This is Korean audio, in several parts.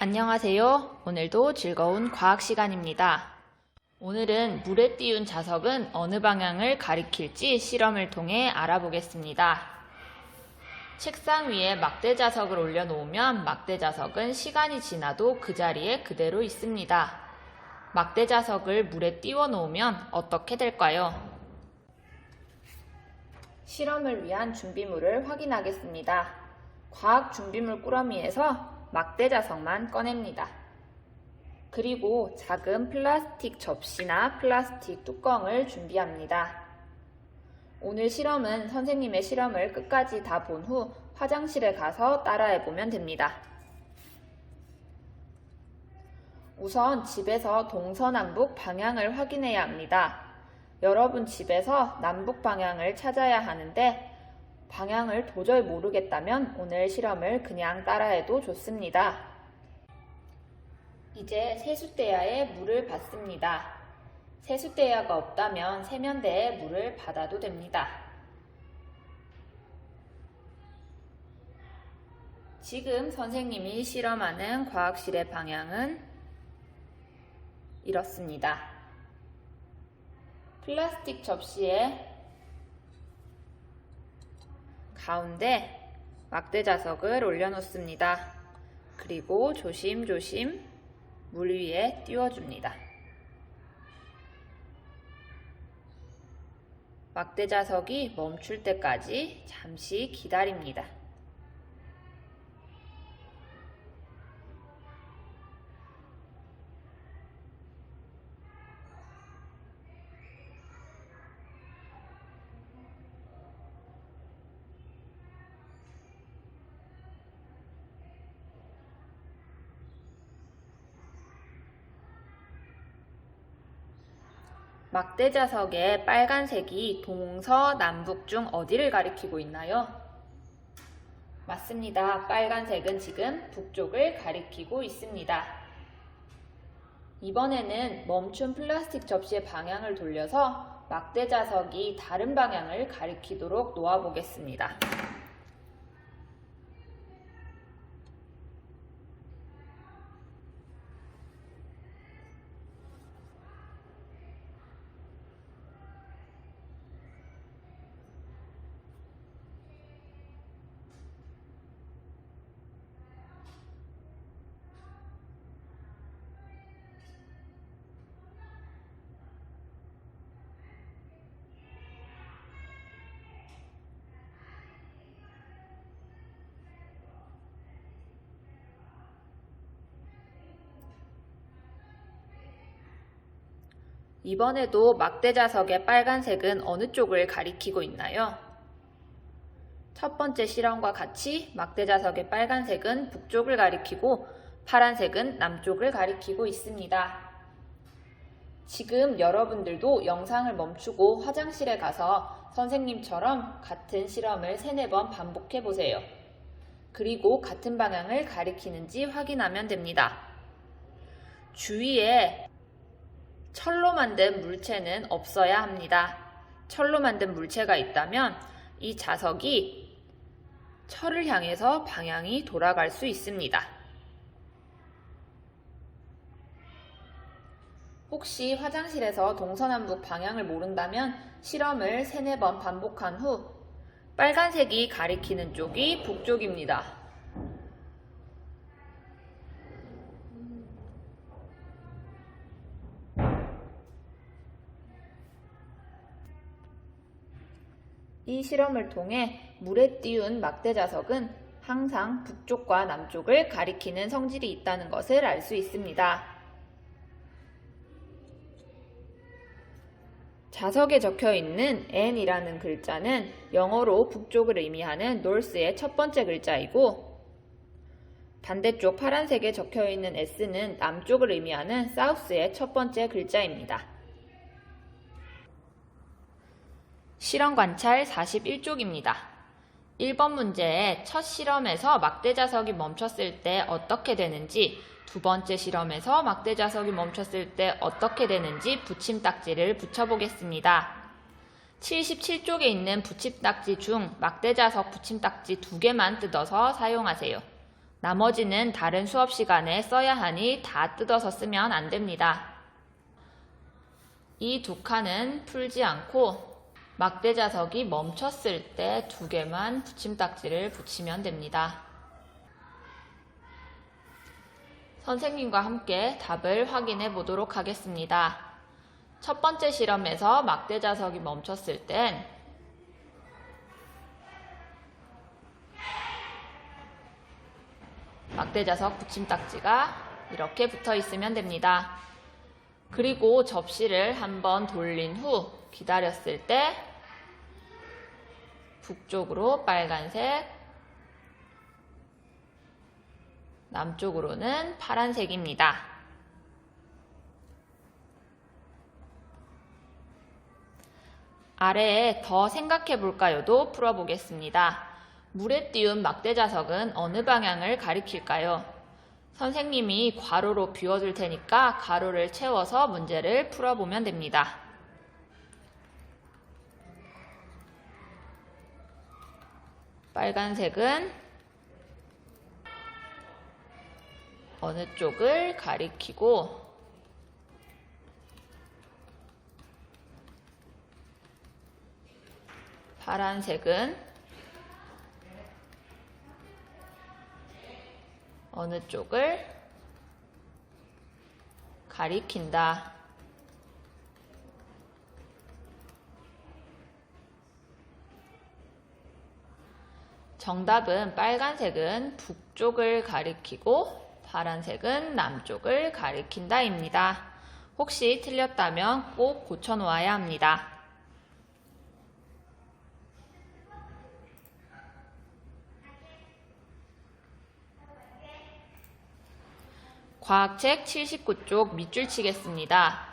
안녕하세요. 오늘도 즐거운 과학 시간입니다. 오늘은 물에 띄운 자석은 어느 방향을 가리킬지 실험을 통해 알아보겠습니다. 책상 위에 막대 자석을 올려놓으면 막대 자석은 시간이 지나도 그 자리에 그대로 있습니다. 막대 자석을 물에 띄워 놓으면 어떻게 될까요? 실험을 위한 준비물을 확인하겠습니다. 과학 준비물 꾸러미에서 막대 자석만 꺼냅니다. 그리고 작은 플라스틱 접시나 플라스틱 뚜껑을 준비합니다. 오늘 실험은 선생님의 실험을 끝까지 다 본 후 화장실에 가서 따라해보면 됩니다. 우선 집에서 동서남북 방향을 확인해야 합니다. 여러분 집에서 남북 방향을 찾아야 하는데 방향을 도저히 모르겠다면 오늘 실험을 그냥 따라해도 좋습니다. 이제 세숫대야에 물을 받습니다. 세숫대야가 없다면 세면대에 물을 받아도 됩니다. 지금 선생님이 실험하는 과학실의 방향은 이렇습니다. 플라스틱 접시에 가운데 막대 자석을 올려놓습니다. 그리고 조심조심 물 위에 띄워줍니다. 막대 자석이 멈출 때까지 잠시 기다립니다. 막대 자석의 빨간색이 동서남북 중 어디를 가리키고 있나요? 맞습니다. 빨간색은 지금 북쪽을 가리키고 있습니다. 이번에는 멈춘 플라스틱 접시의 방향을 돌려서 막대 자석이 다른 방향을 가리키도록 놓아보겠습니다. 이번에도 막대 자석의 빨간색은 어느 쪽을 가리키고 있나요? 첫 번째 실험과 같이 막대 자석의 빨간색은 북쪽을 가리키고 파란색은 남쪽을 가리키고 있습니다. 지금 여러분들도 영상을 멈추고 화장실에 가서 선생님처럼 같은 실험을 3-4번 반복해 보세요. 그리고 같은 방향을 가리키는지 확인하면 됩니다. 주위에 철로 만든 물체는 없어야 합니다. 철로 만든 물체가 있다면 이 자석이 철을 향해서 방향이 돌아갈 수 있습니다. 혹시 화장실에서 동서남북 방향을 모른다면 실험을 3-4번 반복한 후 빨간색이 가리키는 쪽이 북쪽입니다. 이 실험을 통해 물에 띄운 막대 자석은 항상 북쪽과 남쪽을 가리키는 성질이 있다는 것을 알 수 있습니다. 자석에 적혀 있는 N이라는 글자는 영어로 북쪽을 의미하는 North의 첫 번째 글자이고 반대쪽 파란색에 적혀 있는 S는 남쪽을 의미하는 South의 첫 번째 글자입니다. 실험 관찰 41쪽입니다. 1번 문제에 첫 실험에서 막대 자석이 멈췄을 때 어떻게 되는지, 두 번째 실험에서 막대 자석이 멈췄을 때 어떻게 되는지 붙임딱지를 붙여보겠습니다. 77쪽에 있는 붙임딱지 중 막대 자석 붙임딱지 2개만 뜯어서 사용하세요. 나머지는 다른 수업 시간에 써야 하니 다 뜯어서 쓰면 안 됩니다. 이 두 칸은 풀지 않고 막대 자석이 멈췄을 때 2개만 붙임딱지를 붙이면 됩니다. 선생님과 함께 답을 확인해 보도록 하겠습니다. 첫 번째 실험에서 막대 자석이 멈췄을 땐 막대 자석 붙임딱지가 이렇게 붙어 있으면 됩니다. 그리고 접시를 한번 돌린 후 기다렸을 때 북쪽으로 빨간색, 남쪽으로는 파란색입니다. 아래에 더 생각해 볼까요도 풀어보겠습니다. 물에 띄운 막대 자석은 어느 방향을 가리킬까요? 선생님이 괄호로 비워줄 테니까 가로를 채워서 문제를 풀어보면 됩니다. 빨간색은 어느 쪽을 가리키고 파란색은 어느 쪽을 가리킨다. 정답은 빨간색은 북쪽을 가리키고 파란색은 남쪽을 가리킨다입니다. 혹시 틀렸다면 꼭 고쳐놓아야 합니다. 과학책 79쪽 밑줄 치겠습니다.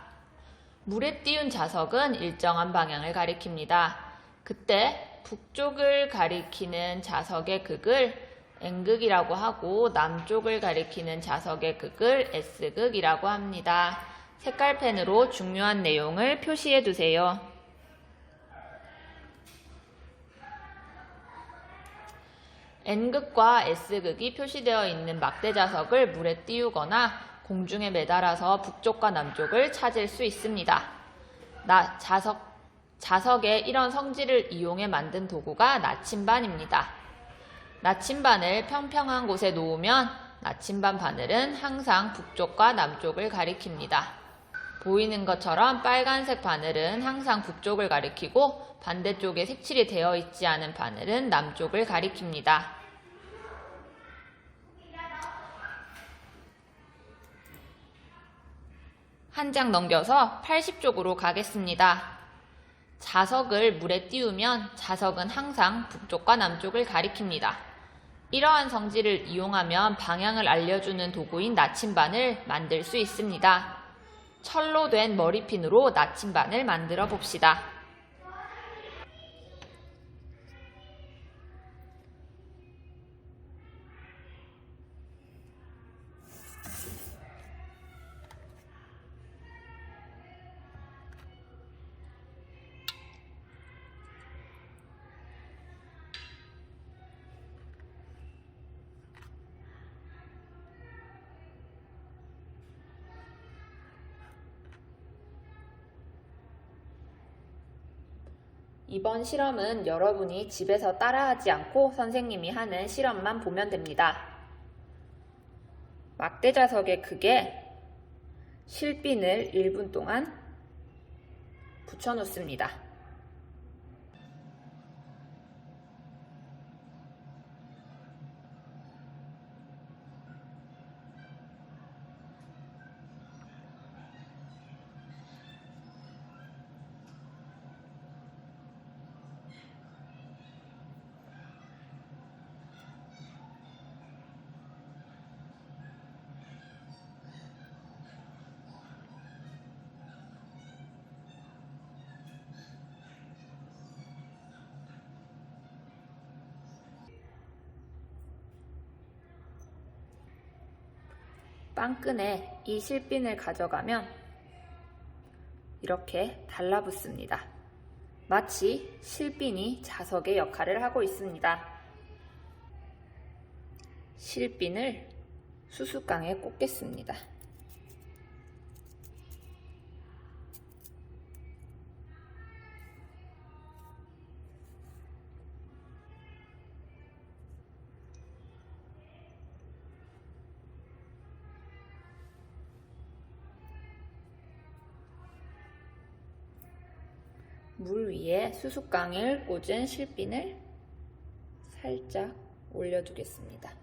물에 띄운 자석은 일정한 방향을 가리킵니다. 그때 북쪽을 가리키는 자석의 극을 N극이라고 하고 남쪽을 가리키는 자석의 극을 S극이라고 합니다. 색깔펜으로 중요한 내용을 표시해 두세요. N극과 S극이 표시되어 있는 막대 자석을 물에 띄우거나 공중에 매달아서 북쪽과 남쪽을 찾을 수 있습니다. 자석의 이런 성질을 이용해 만든 도구가 나침반입니다. 나침반을 평평한 곳에 놓으면 나침반 바늘은 항상 북쪽과 남쪽을 가리킵니다. 보이는 것처럼 빨간색 바늘은 항상 북쪽을 가리키고 반대쪽에 색칠이 되어 있지 않은 바늘은 남쪽을 가리킵니다. 한 장 넘겨서 80쪽으로 가겠습니다. 자석을 물에 띄우면 자석은 항상 북쪽과 남쪽을 가리킵니다. 이러한 성질을 이용하면 방향을 알려주는 도구인 나침반을 만들 수 있습니다. 철로 된 머리핀으로 나침반을 만들어 봅시다. 이번 실험은 여러분이 집에서 따라하지 않고 선생님이 하는 실험만 보면 됩니다. 막대 자석의 극에 실핀을 1분 동안 붙여놓습니다. 빵끈에 이 실핀을 가져가면 이렇게 달라붙습니다. 마치 실핀이 자석의 역할을 하고 있습니다. 실핀을 수수깡에 꽂겠습니다. 물 위에 수수깡을 꽂은 실핀을 살짝 올려두겠습니다.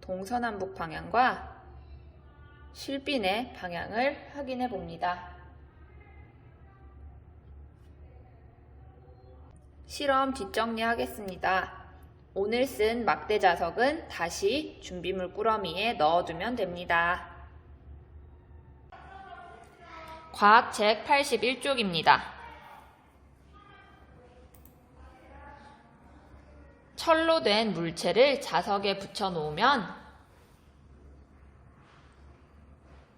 동서남북 방향과 실핀의 방향을 확인해 봅니다. 실험 뒷정리하겠습니다. 오늘 쓴 막대 자석은 다시 준비물 꾸러미에 넣어두면 됩니다. 과학책 81쪽입니다. 철로 된 물체를 자석에 붙여 놓으면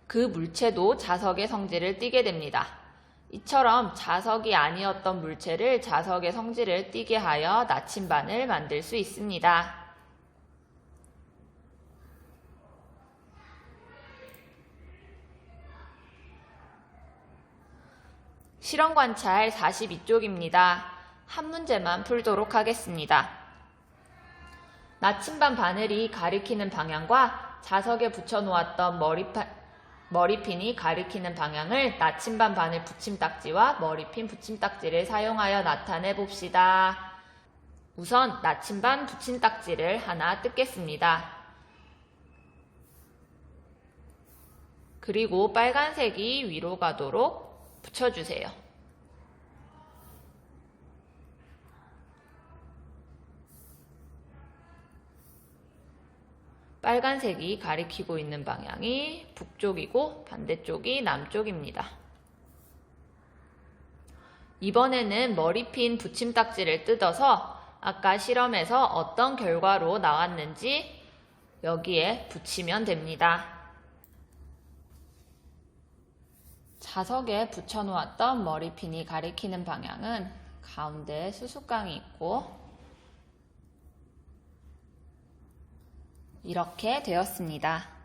그 물체도 자석의 성질을 띠게 됩니다. 이처럼 자석이 아니었던 물체를 자석의 성질을 띠게 하여 나침반을 만들 수 있습니다. 실험 관찰 42쪽입니다. 한 문제만 풀도록 하겠습니다. 나침반 바늘이 가리키는 방향과 자석에 붙여 놓았던 머리핀이 가리키는 방향을 나침반 바늘 붙임딱지와 머리핀 붙임딱지를 사용하여 나타내 봅시다. 우선 나침반 붙임딱지를 하나 뜯겠습니다. 그리고 빨간색이 위로 가도록 붙여주세요. 빨간색이 가리키고 있는 방향이 북쪽이고 반대쪽이 남쪽입니다. 이번에는 머리핀 붙임딱지를 뜯어서 아까 실험에서 어떤 결과로 나왔는지 여기에 붙이면 됩니다. 자석에 붙여놓았던 머리핀이 가리키는 방향은 가운데 수수깡이 있고 이렇게 되었습니다.